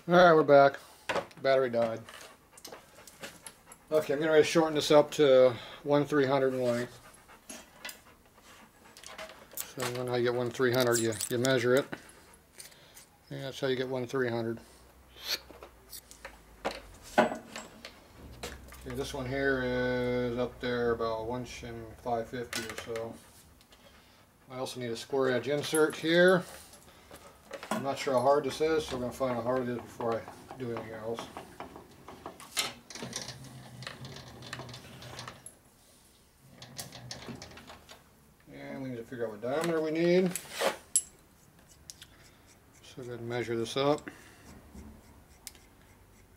Alright, we're back. Battery died. Okay, I'm getting ready to shorten this up to 1/300 in length. So then how you get 1/300, you measure it. And that's how you get 1/300. Okay, this one here is up there about 1/550 or so. I also need a square edge insert here. I'm not sure how hard this is, so we're going to find out how hard it is before I do anything else. And we need to figure out what diameter we need. So go ahead and measure this up.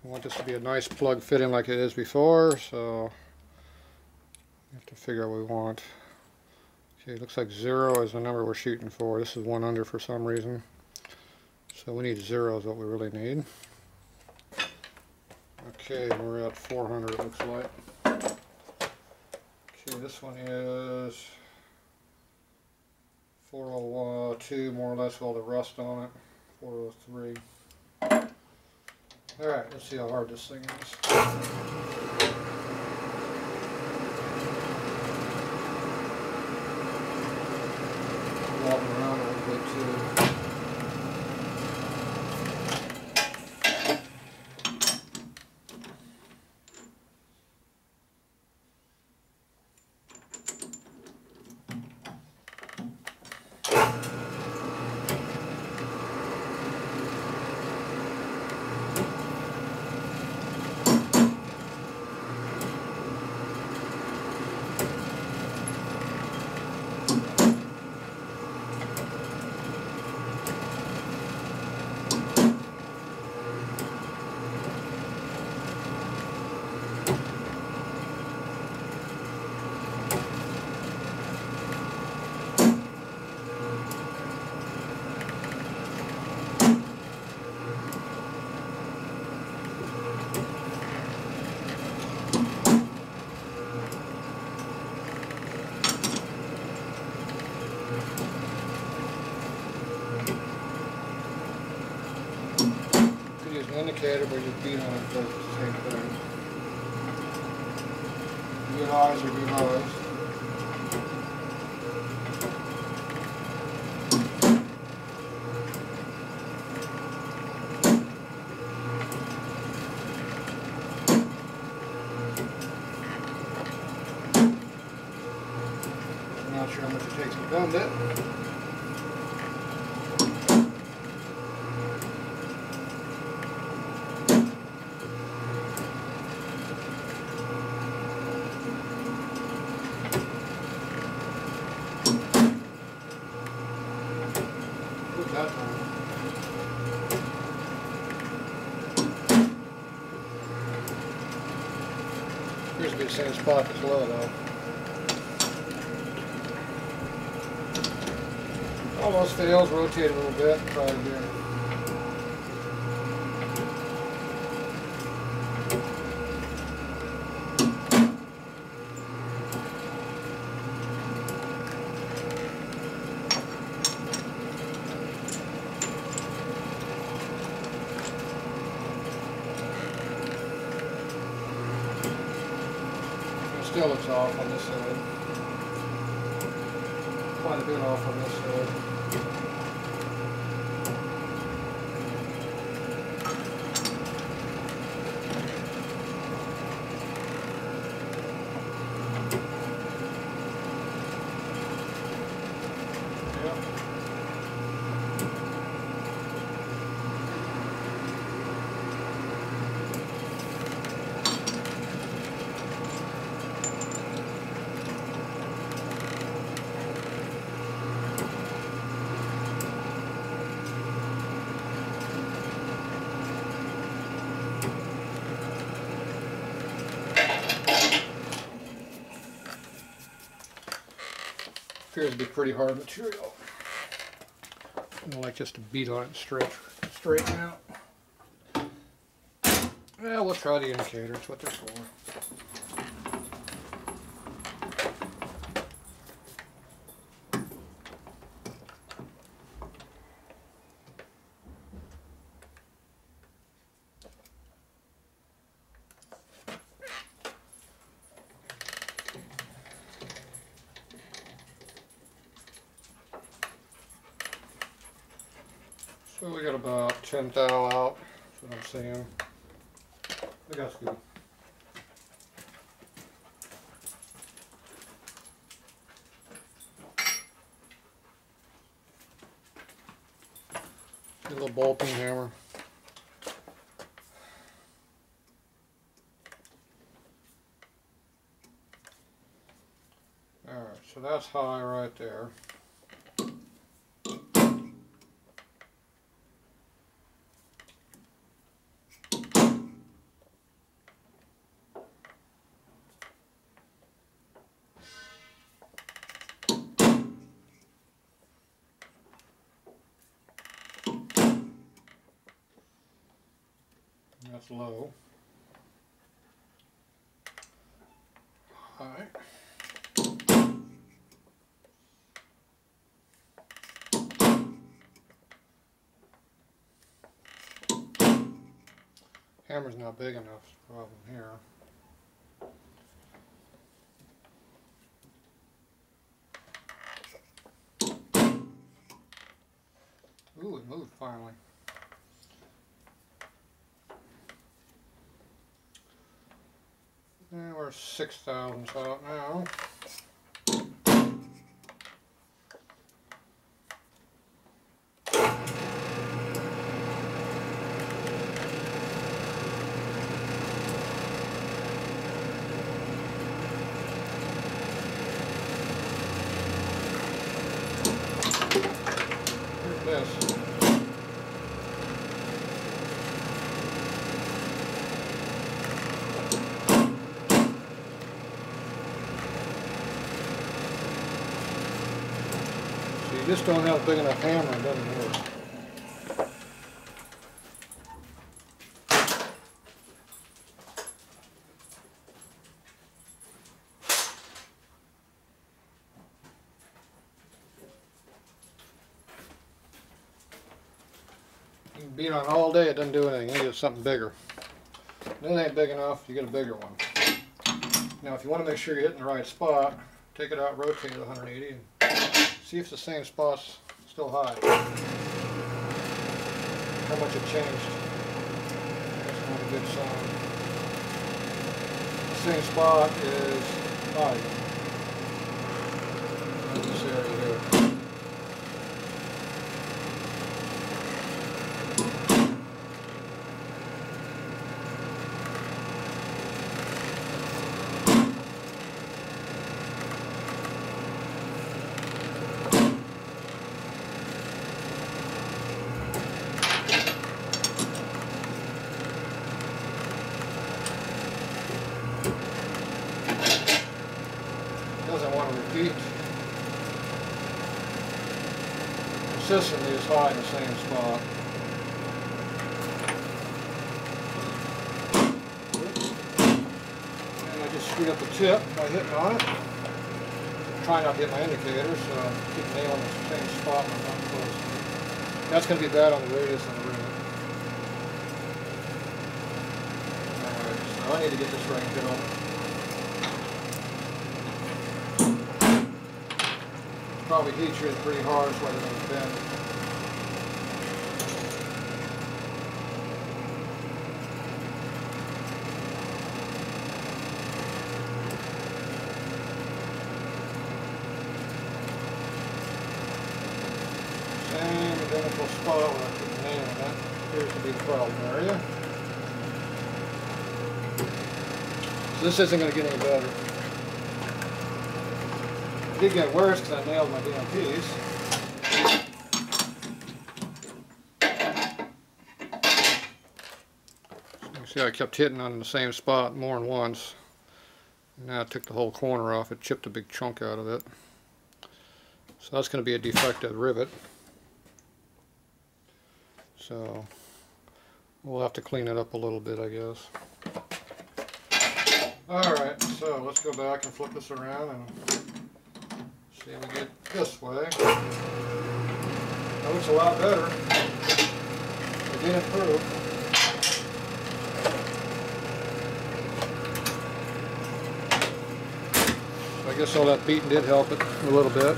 I want this to be a nice plug fit in like it is before, so we have to figure out what we want. Okay, it looks like 0 is the number we're shooting for. This is 1 under for some reason. So we need 0 is what we really need. Okay, we're at 400 it looks like. Okay, this one is 402 more or less with all the rust on it. 403. Alright, let's see how hard this thing is. Walking around a little bit too. Indicator, but your feet on it does the same thing. Good eyes are good eyes. I'm not sure how much it takes to bend it. That time. Appears to be the same spot as well though. Almost fails, rotate a little bit, try it again. Still looks off on this side. Quite a bit off on this side. Yep. Appears to be pretty hard material. I like just to beat on it and straighten out. Well, we'll try the indicator. That's what they're for. So we got about 10 thou out, that's what I'm seeing. I think that's good. Get a little ball peen hammer. Alright, so that's high right there. That's low. High. Hammer's not big enough, is the problem here. Ooh, it moved finally. And we're 6 thousandths out now. Here's this. You just don't have a big enough hammer, it doesn't work. You can beat on all day, it doesn't do anything. You need something bigger. If it ain't big enough, you get a bigger one. Now if you want to make sure you're hitting the right spot, take it out, rotate it 180, and see if the same spot's still high. How much it changed. That's not a good sign. The same spot is high. In this area here. Doesn't want to repeat. Consistently is high in the same spot. And I just screwed up the tip by hitting on it. Try not to hit my indicator, so keep nailing the same spot when I'm not close. That's going to be bad on the radius and the rivet. Alright, so I need to get this ring fit on. Probably heat treated pretty hard, so I didn't bend. Same identical spot where I put the nail in. That appears to be the problem area. So this isn't going to get any better. It did get worse because I nailed my DMPs. So you can see I kept hitting on the same spot more than once. And now I took the whole corner off. It chipped a big chunk out of it. So that's going to be a defective rivet. So we'll have to clean it up a little bit, I guess. Alright, so let's go back and flip this around and see if we get this way. That looks a lot better. It did improve. So I guess all that beating did help it a little bit.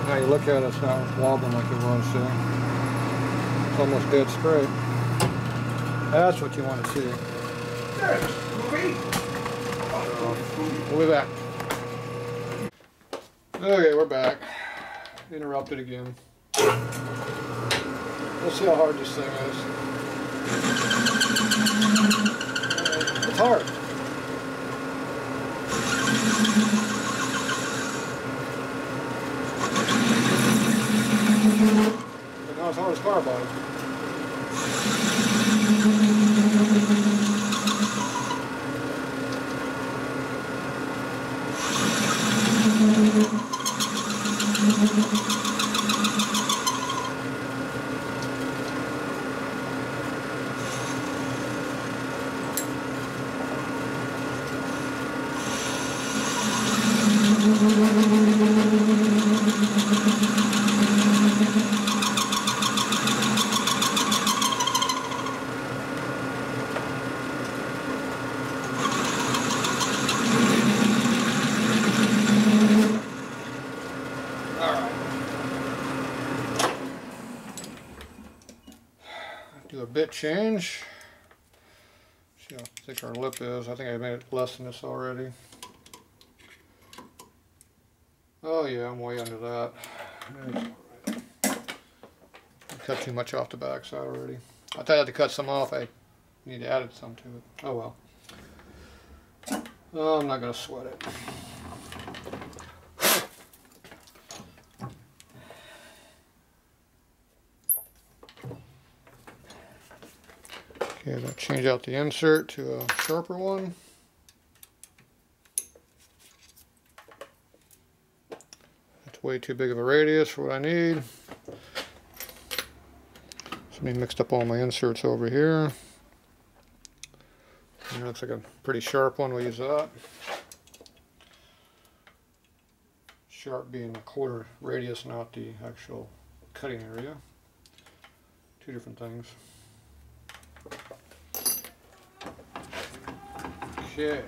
Now you look at it, it's not wobbling like it was. almost dead straight. That's what you want to see. We'll be back. Okay, we're back. Interrupted again. Let's see how hard this thing is. It's hard. But not as hard as car body. Do a bit change. See how thick our lip is. I think I made it less than this already. Oh yeah, I'm way under that. I cut too much off the back side already. I thought I had to cut some off. I need to add some to it. Oh well. Oh, I'm not going to sweat it. Okay, I'm going to change out the insert to a sharper one. That's way too big of a radius for what I need. Somebody mixed up all my inserts over here. And it looks like a pretty sharp one. We'll use that. Sharp being the quarter radius, not the actual cutting area. Two different things. Okay.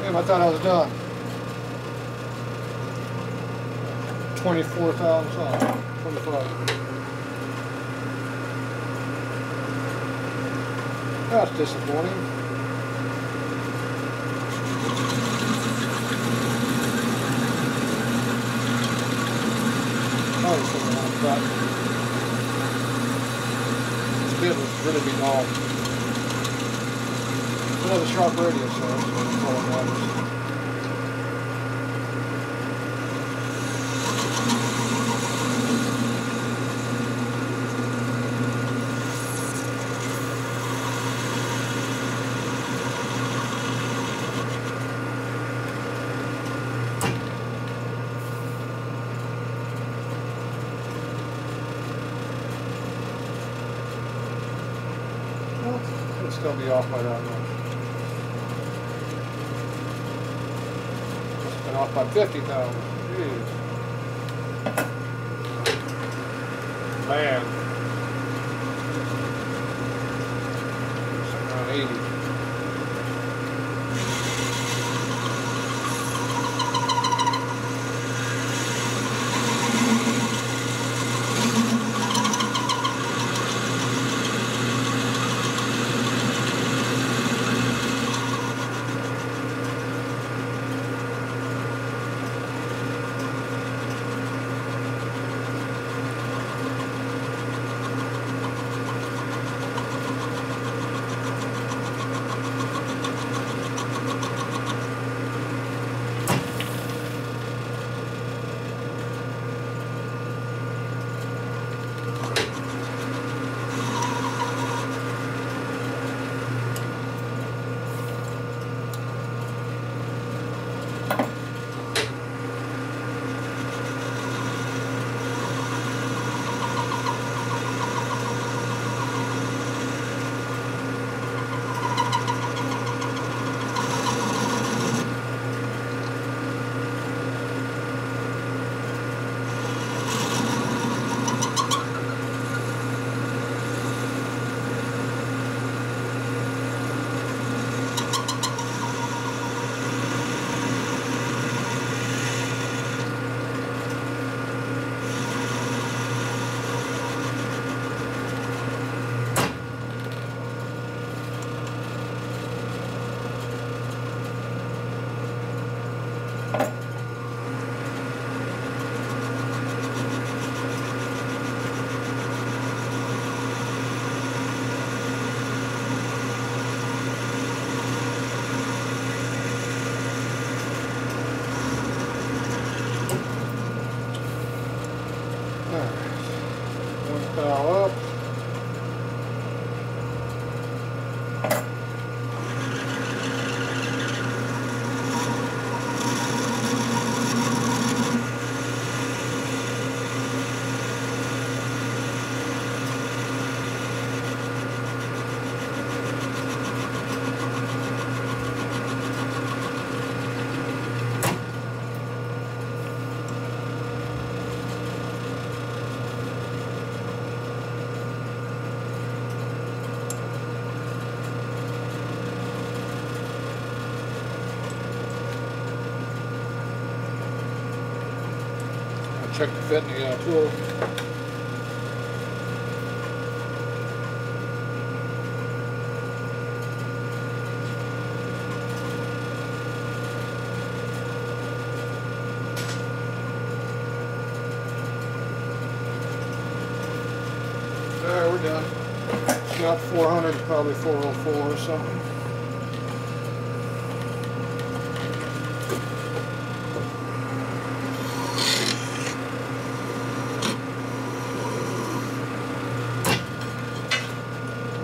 Damn, I thought I was done. 24,000 something. 25. That's disappointing. Probably something like that. This bit was really being off. It has a sharp radius, so that's what it's called matters. It'll still be off by that much. It's been off by 50,000. Jeez. Man. Something around 80. Power up. Check the fit in the tool. There, we're done. It's not 400, it's probably 404 or something.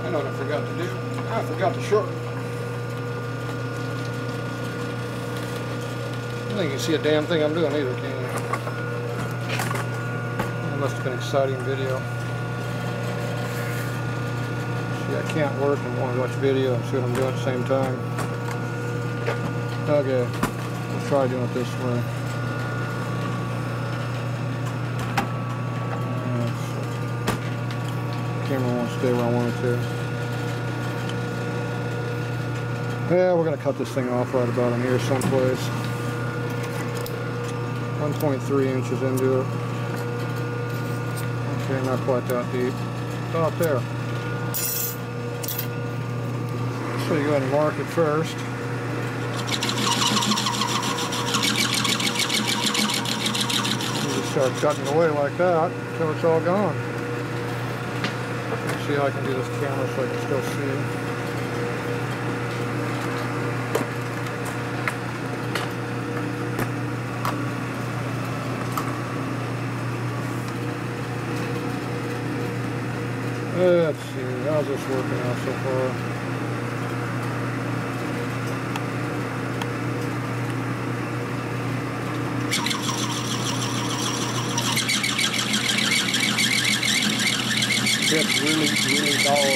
I know what I forgot to do. I forgot to shorten. I don't think you can see a damn thing I'm doing either, can you? That must have been an exciting video. See, I can't work and want to watch video and see what I'm doing at the same time. Okay, let's try doing it this way. Camera won't stay where I want it to. Yeah, we're going to cut this thing off right about in here someplace. 1.3 inches into it. Okay, not quite that deep. About there. So you go ahead and mark it first. You just start cutting away like that until it's all gone. See how I can do this camera so I can still see. Let's see, how's this working out so far? It's really dull.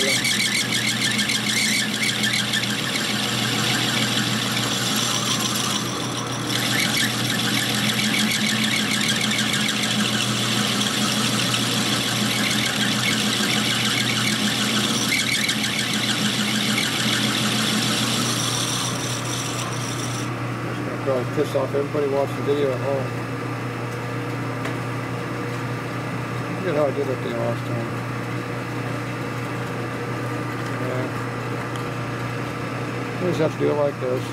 probably piss off everybody watching the video at home. Look at how I did that thing last time. Yeah. You just have to do it like this.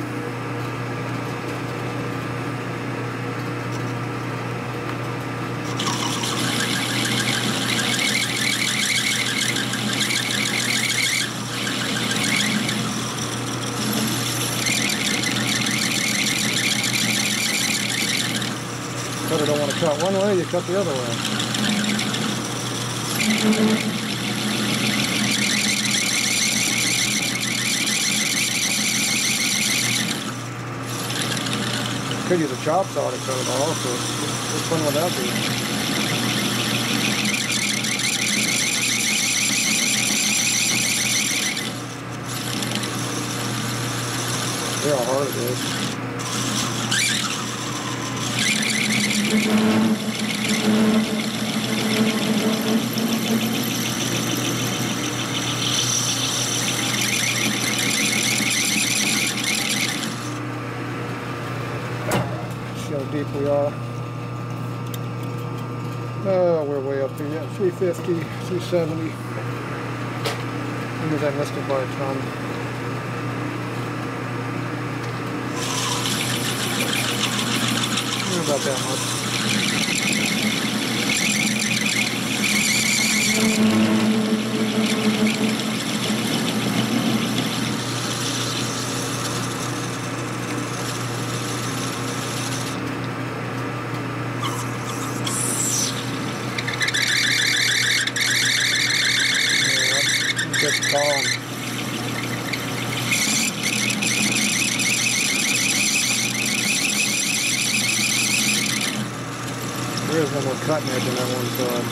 Cutter don't want to cut one way, you cut the other way. Could use a chop saw to cut it off, so which one would that be? See how hard it is. See how deep we are. Oh, we're way up here. Yeah, 350, 370. Maybe I missed it by a ton. About that much. Yeah, just gone. There is no more cutting edge on that one side.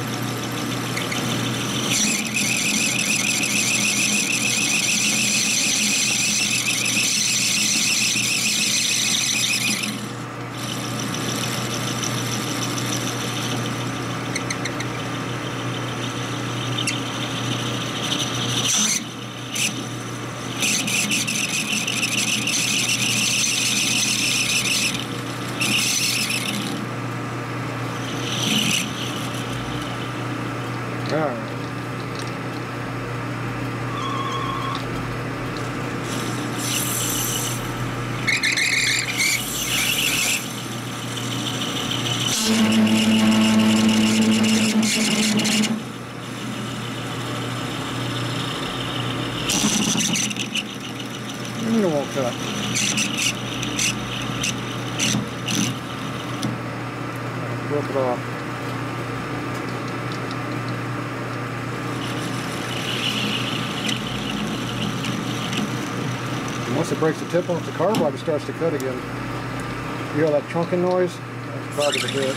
Alright. And it won't cut. Broke it off. Once it breaks the tip off the carbide, it starts to cut again. You hear that trunking noise? That's probably the bit.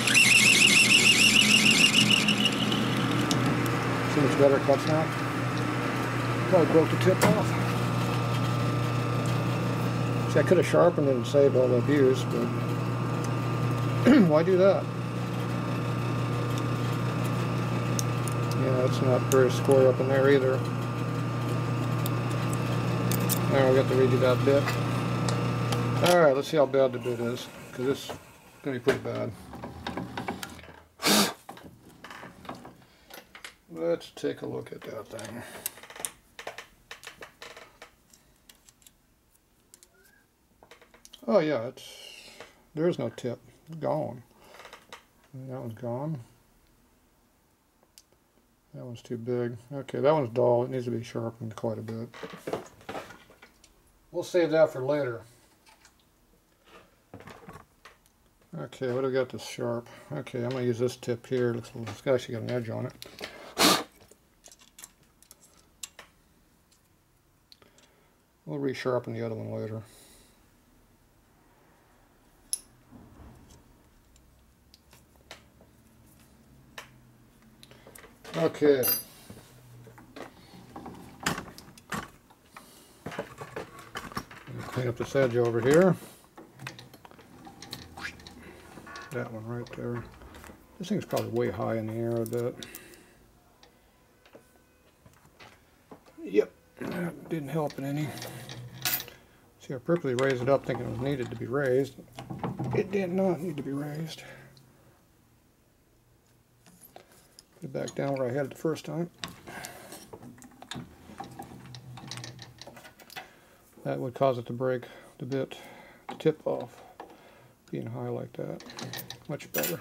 See much better it cuts now? Probably broke the tip off. See, I could have sharpened it and saved all the abuse, but why do that? Yeah, it's not very square up in there either. Now we got to redo that bit. Alright, let's see how bad the bit is, because it's going to be pretty bad. Let's take a look at that thing. Oh yeah, there's no tip. It's gone. That one's gone. That one's too big. Okay, that one's dull. It needs to be sharpened quite a bit. We'll save that for later. Okay, what do we got this sharp? Okay, I'm going to use this tip here. It's actually got an edge on it. We'll resharpen the other one later. Okay. Clean up this edge over here. That one right there. This thing's probably way high in the air a bit. Yep, that didn't help it any. See, I purposely raised it up thinking it was needed to be raised. It did not need to be raised. Put it back down where I had it the first time. That would cause it to break the bit, the tip off, being high like that. Much better.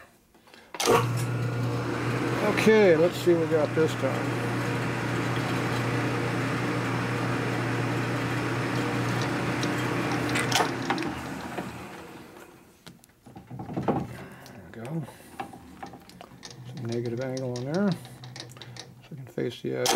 Okay, let's see what we got this time. Negative angle on there, so I can face the edge.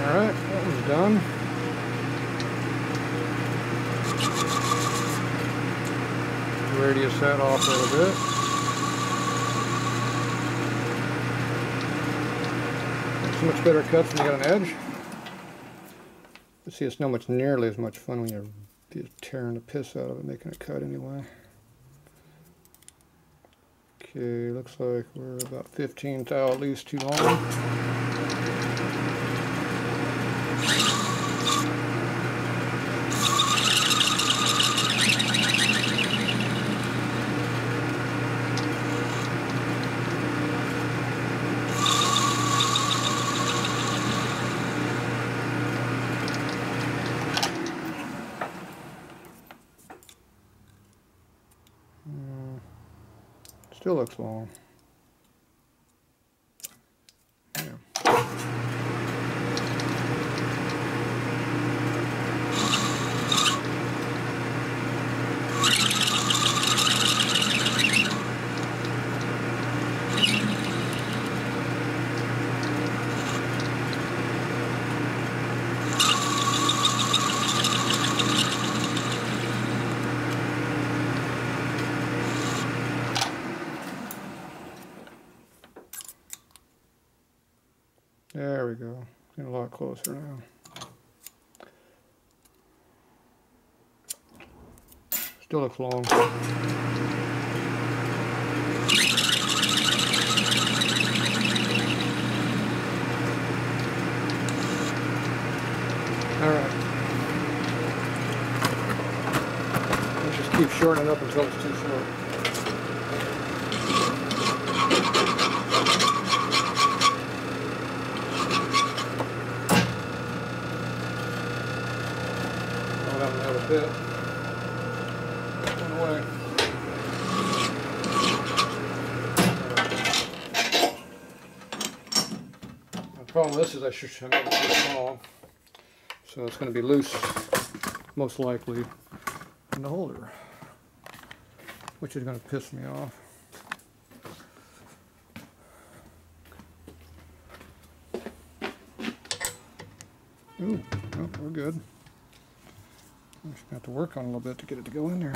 Alright, that one's done. Radius that off a little bit. It's a much better cut when you got an edge. But see, it's not much nearly as much fun when you're just tearing the piss out of it, making a cut anyway. Okay, looks like we're about 15 thou at least too long. Still looks long. Yeah. There we go. Getting a lot closer now. Still looks long. Alright. Let's just keep shortening up until it's too short. Bit. One away. The problem with this is I should make it too small, so it's going to be loose, most likely, in the holder, which is going to piss me off. Ooh, oh, we're good. I'm just going to have to work on it a little bit to get it to go in there,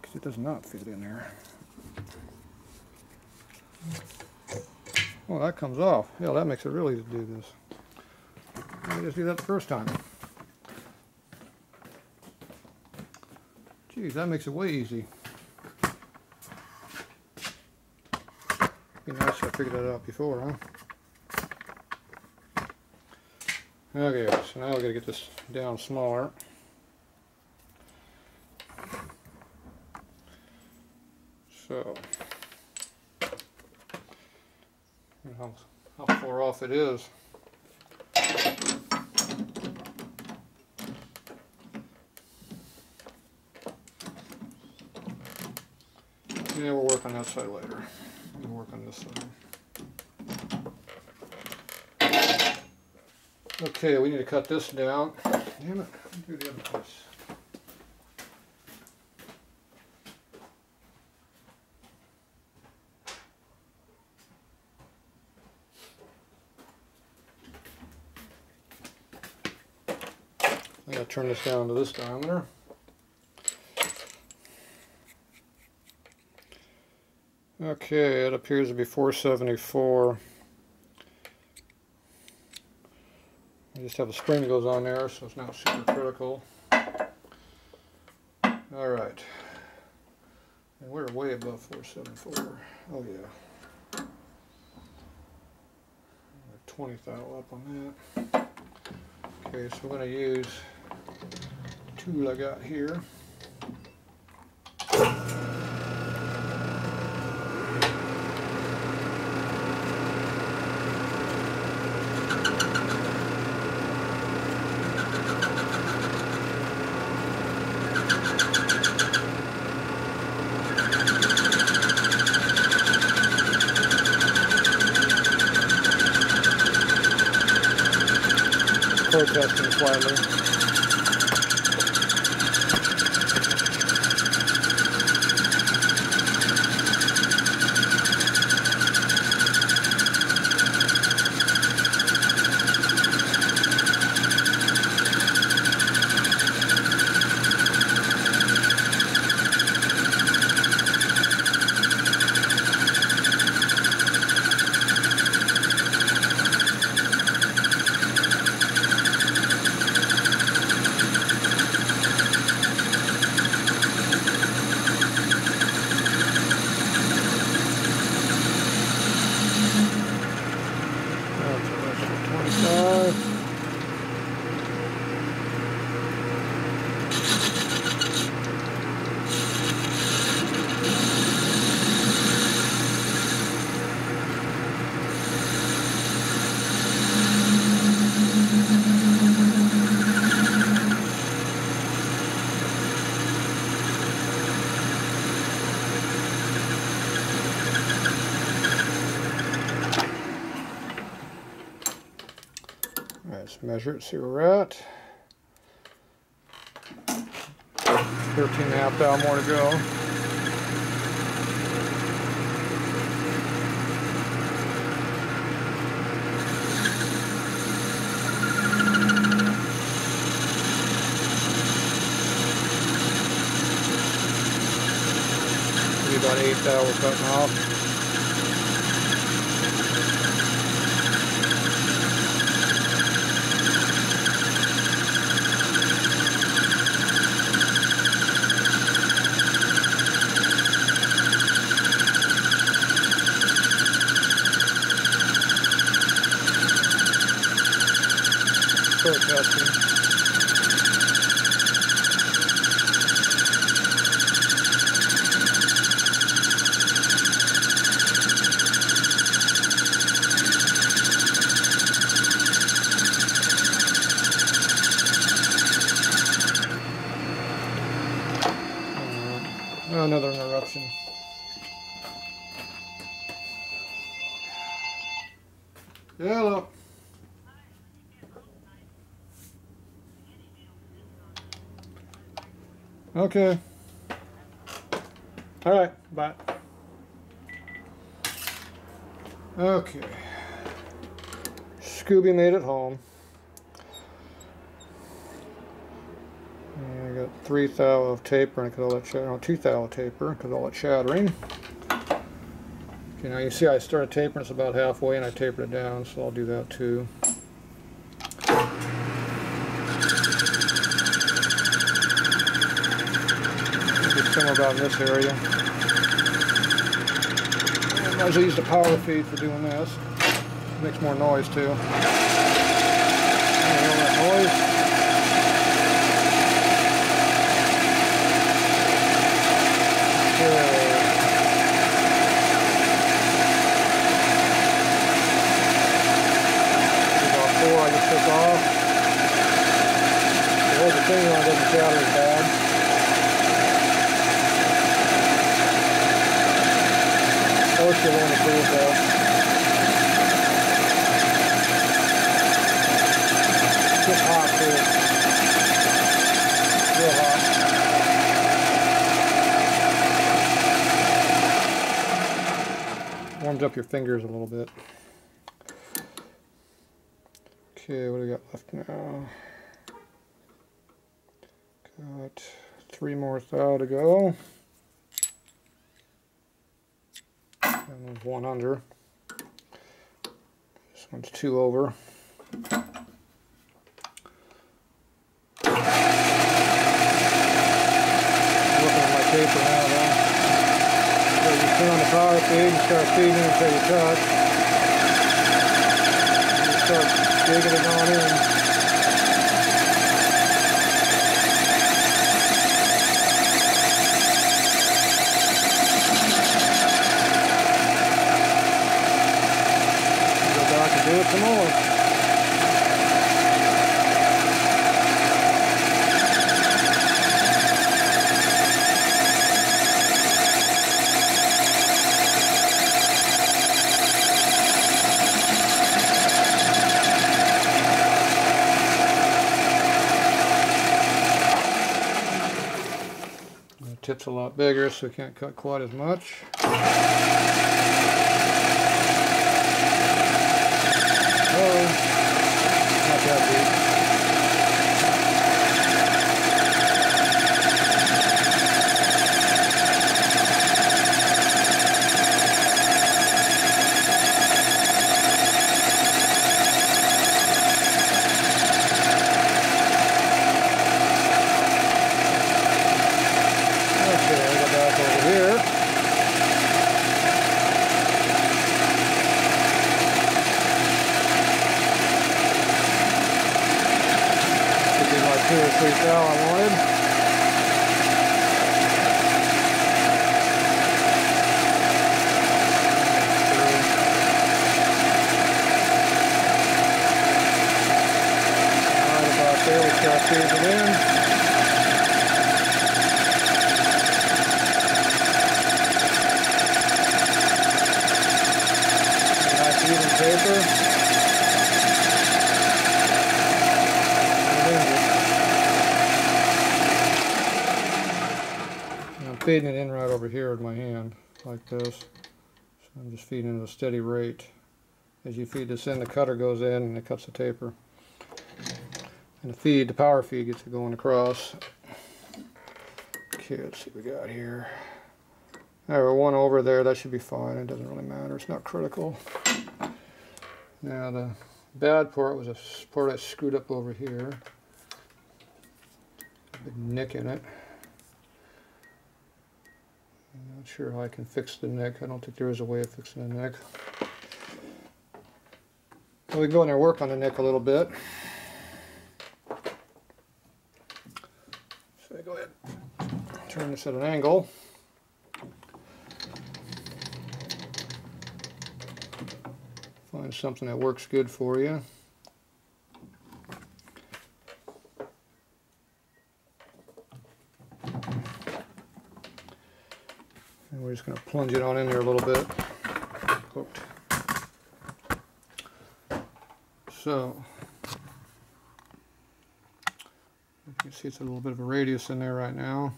because it does not fit in there. Oh, that comes off. Yeah, that makes it really easy to do this. I just do that the first time. Geez, that makes it way easy. Be nice if I figured that out before, huh? Okay, so now we've got to get this down smaller. So, how far off it is. Yeah, we'll work on that side later. We'll work on this side. Okay, we need to cut this down. Damn it, do the other piece. I gotta turn this down to this diameter. Okay, it appears to be 474. I just have a spring that goes on there, so it's not super critical. Alright. And we're way above 474. Oh yeah. 20 thou up on that. Okay, so we're going to use the tool I got here. Protesting slightly. Let's measure it, see where we're at. 13.5 thou more to go. Maybe about 8 thou we're cutting off. Protesting. Another interruption. Hello. Okay. All right. Bye. Okay. Scooby made it home. And I got 3 thou of taper and all that chattering. 2 thou of taper because all that chattering. Okay, now you see I started tapering. It's about halfway, and I tapered it down, so I'll do that too. Somewhere about in this area. I might as well use the power feed for doing this. It makes more noise too. Hear that noise? About 4 I just took off. The whole thing on doesn't chatter as bad. Of course you want to prove that. It's hot too. Real hot. Warms up your fingers a little bit. Okay, what do we got left now? Got 3 more thou to go. And there's 1 under. This one's 2 over. Taper now, though. So you turn on the power feed and start feeding it until you touch. And you start digging it on in. Go back and do it some more. Tip's a lot bigger, so we can't cut quite as much. Oh, not that deep. Two or 3 thou I wanted. Right about there, we start feeding it in. Nice even taper. Feeding it in right over here with my hand, like this. So I'm just feeding it at a steady rate. As you feed this in, the cutter goes in and it cuts the taper. And the power feed gets it going across. Okay, let's see what we got here. There, 1 over there, that should be fine. It doesn't really matter, it's not critical. Now the bad part was a part I screwed up over here. A big nick in it. I'm not sure how I can fix the neck. I don't think there is a way of fixing the neck. So we can go in there and work on the neck a little bit. So I go ahead and turn this at an angle. Find something that works good for you. And we're just going to plunge it on in there a little bit. Hooked. So, you can see it's a little bit of a radius in there right now.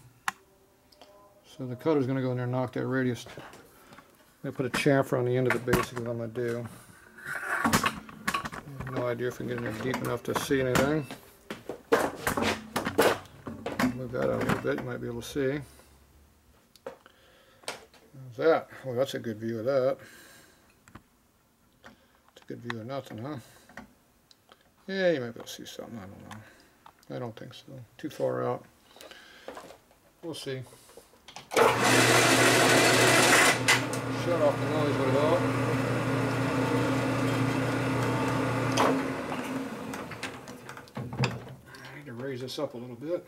So the cutter's going to go in there and knock that radius. I'm going to put a chamfer on the end of it, basically, what I'm going to do. I have no idea if we can get in there deep enough to see anything. Move that out a little bit, you might be able to see. How's that? Oh, that's a good view of that. It's a good view of nothing, huh? Yeah, you might be able to see something, I don't know. I don't think so. Too far out. We'll see. Shut off the noise would help. I need to raise this up a little bit.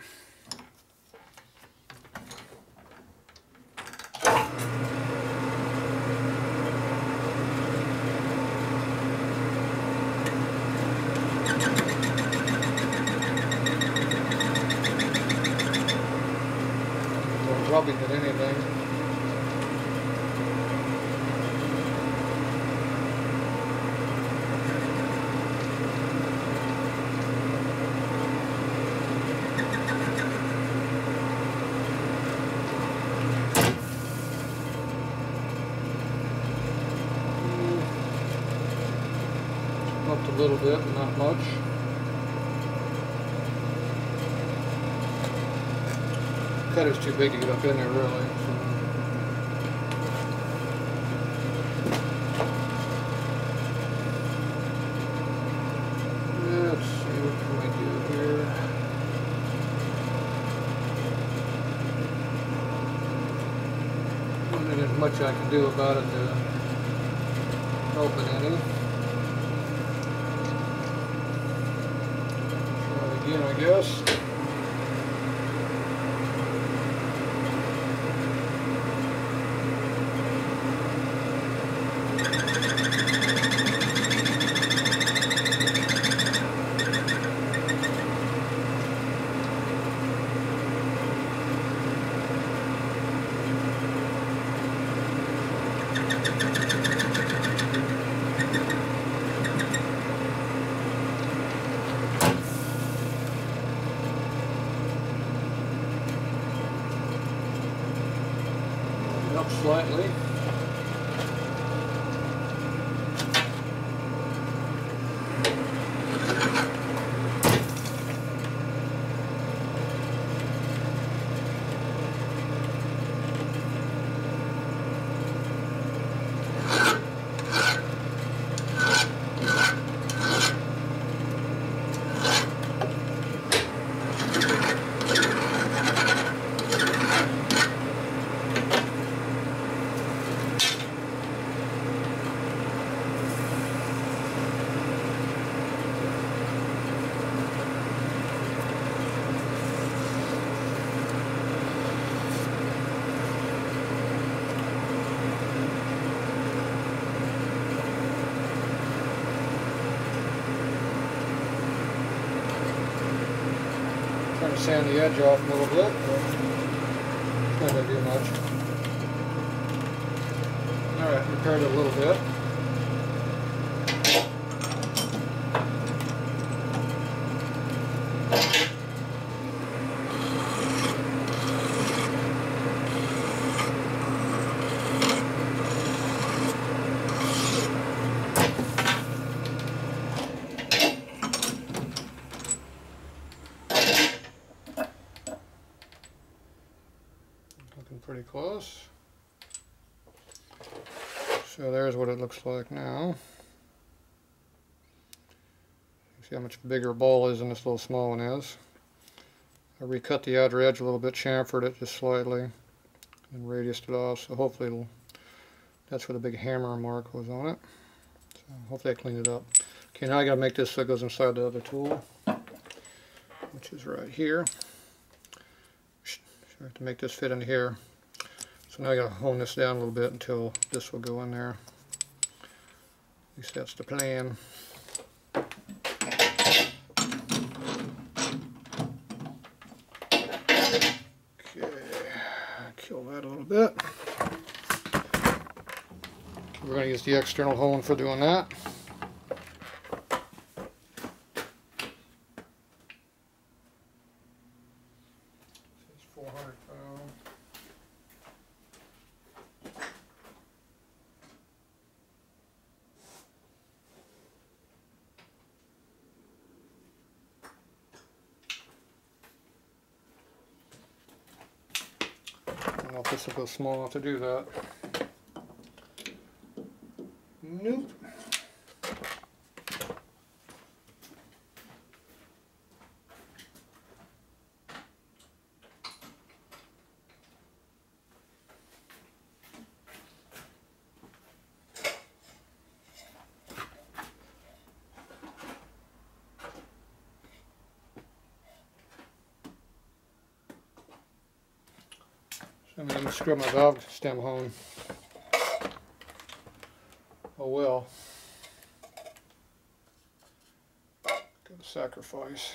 Rubbing at anything. Helped a little bit, but not much. cutter's too big to get up in there really. So. Let's see, what can we do here? Well, there isn't much I can do about it to help it any. Try it again, I guess. Up slightly. Trying to sand the edge off a little bit, but it's not going to do much. Alright, repaired it a little bit. Looking pretty close. So there's what it looks like now. See how much bigger a ball is than this little small one is. I recut the outer edge a little bit, chamfered it just slightly, and radiused it off, so hopefully that's where the big hammer mark was on it. So hopefully I cleaned it up. Okay, now I gotta make this so it goes inside the other tool, which is right here. So I have to make this fit in here. So now I gotta hone this down a little bit until this will go in there. At least that's the plan. Okay, kill that a little bit. We're gonna use the external hone for doing that. It's 400 pounds. I don't know if this will go small enough to do that. Nope. So I'm going to screw my valve stem hone. Oh well. Good sacrifice.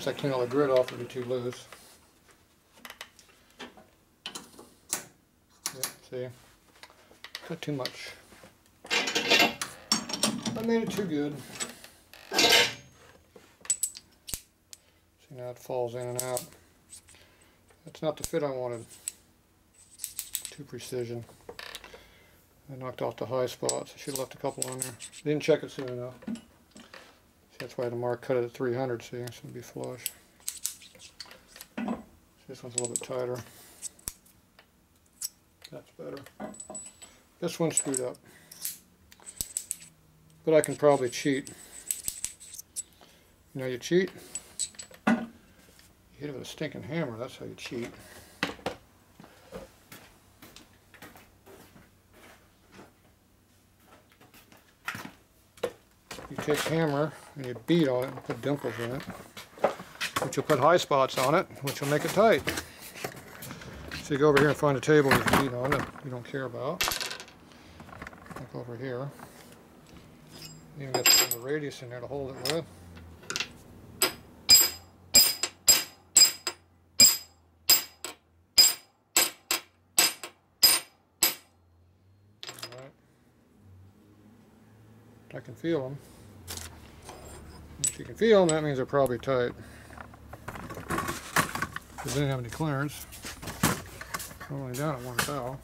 once I clean all the grit off, it'll be too loose. Yeah, see? Not too much. I made it too good. See, now it falls in and out. That's not the fit I wanted. Too precision. I knocked off the high spots. I should have left a couple on there. Didn't check it soon enough. See, that's why the mark cut it at 300. See, it's going to be flush. See, this one's a little bit tighter. That's better. This one's screwed up. But I can probably cheat. You know you cheat? You hit it with a stinking hammer. That's how you cheat. You take hammer and you beat on it and put dimples in it, which will put high spots on it, which will make it tight. So you go over here and find a table you can beat on that you don't care about. Like over here. You even got some of the radius in there to hold it with. Alright. I can feel them. If you can feel them, that means they're probably tight. Because they didn't have any clearance. I'm only down at 1 thou.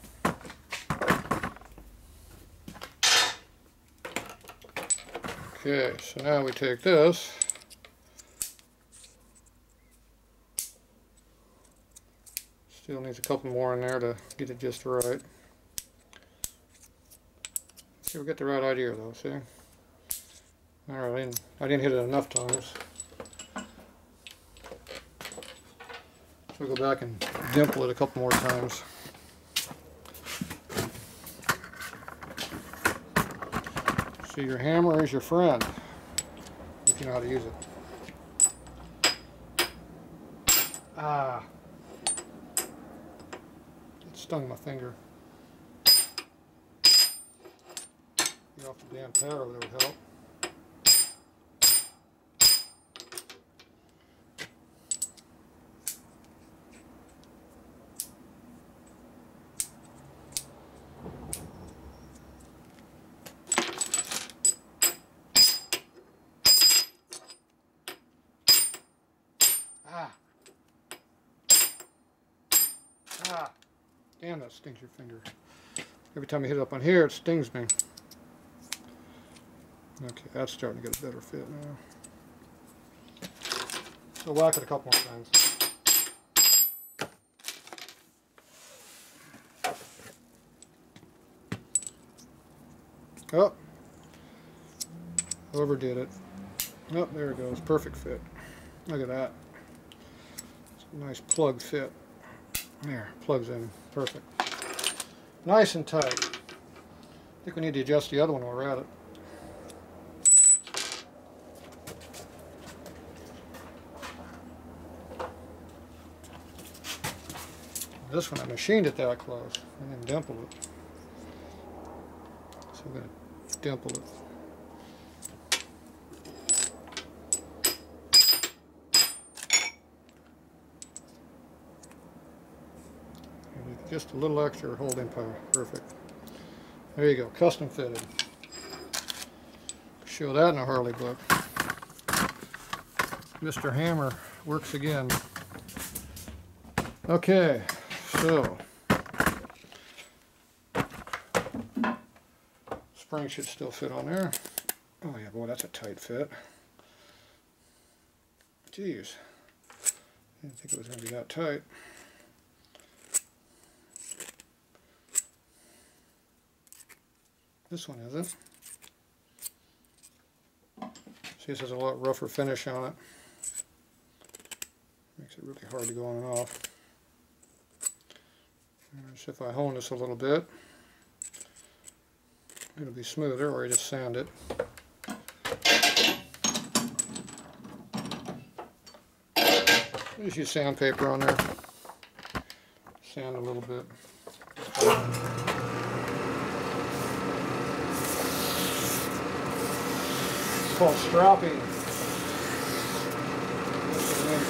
Okay, so now we take this. Still needs a couple more in there to get it just right. See, we get the right idea though, see? Alright, I didn't hit it enough times. So we'll go back and dimple it a couple more times. See, your hammer is your friend, if you know how to use it. Ah! It stung my finger. Get off the damn Tatro, that would help. Ah, damn, that stings your finger. Every time you hit it up on here, it stings me. Okay, that's starting to get a better fit now. So whack it a couple more times. Oh, overdid it. Oh, there it goes. Perfect fit. Look at that. It's a nice plug fit. There, plugs in. Perfect. Nice and tight. I think we need to adjust the other one while we're at it. This one I machined it that close and then dimpled it. So we're going to dimple it. Just a little extra holding power. Perfect. There you go. Custom fitted. Show that in a Harley book. Mr. Hammer works again. Okay, so spring should still fit on there. Oh yeah, boy, that's a tight fit. Jeez. Didn't think it was going to be that tight. This one isn't. See, this has a lot rougher finish on it. Makes it really hard to go on and off. So if I hone this a little bit, it'll be smoother, or you just sand it. Just use sandpaper on there. Sand a little bit. It's called strapping. That's what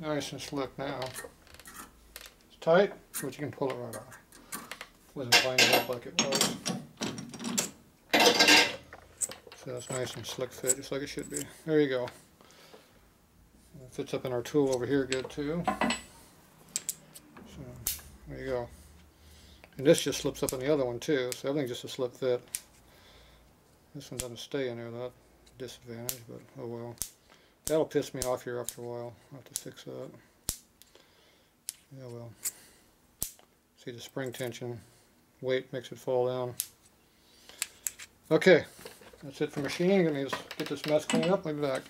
nice and slick now. It's tight, but you can pull it right off. Wasn't lining up like it was. So that's nice and slick fit, just like it should be. There you go. It fits up in our tool over here good too. So there you go. And this just slips up in the other one too, so everything's just a slip fit. This one doesn't stay in there, that's a disadvantage, but oh well. That'll piss me off here after a while. I'll have to fix that. Yeah, well. See the spring tension, weight makes it fall down. Okay, that's it for machining. Let me just get this mess cleaned up. I'll be back.